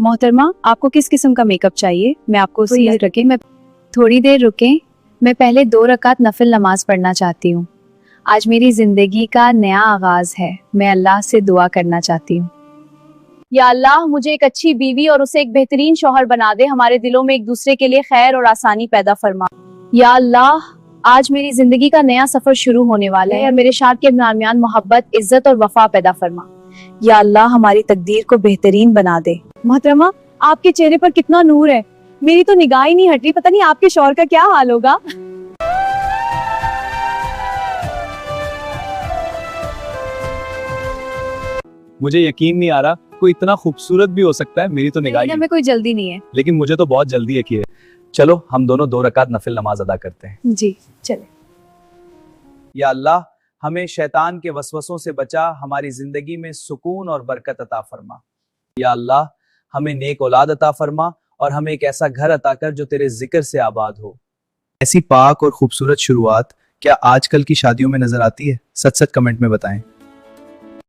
मोहतरमा, आपको किस किस्म का मेकअप चाहिए? मैं आपको मैं थोड़ी देर रुकें। मैं पहले 2 रकात नफिल नमाज पढ़ना चाहती हूँ। आज मेरी जिंदगी का नया आगाज है। मैं अल्लाह से दुआ करना चाहती हूँ। या अल्लाह, मुझे एक अच्छी बीवी और उसे एक बेहतरीन शौहर बना दे। हमारे दिलों में एक दूसरे के लिए खैर और आसानी पैदा फरमा। या अल्लाह, आज मेरी जिंदगी का नया सफर शुरू होने वाला है और मेरे शार के दरमियान मोहब्बत, इज्जत और वफा पैदा फरमा। या अल्लाह, हमारी तकदीर को बेहतरीन बना दे। मोहतरमा, आपके चेहरे पर कितना नूर है। मेरी तो निगाह ही नहीं हट रही, पता नहीं आपके शौहर का क्या हाल होगा। मुझे यकीन नहीं आ रहा कोई इतना खूबसूरत भी हो सकता है। मेरी तो निगाह में कोई जल्दी नहीं है, लेकिन मुझे तो बहुत जल्दी है कि चलो हम दोनों 2 रकात नफिल नमाज अदा करते हैं। जी चले। या अल्लाह, हमें शैतान के वसवसों से बचा, हमारी जिंदगी में सुकून और बरकत अता फरमा। या अल्लाह, हमें नेक औलाद अता फरमा और हमें एक ऐसा घर अता कर जो तेरे जिक्र से आबाद हो। ऐसी पाक और खूबसूरत शुरुआत क्या आजकल की शादियों में नजर आती है? सच सच कमेंट में बताएं।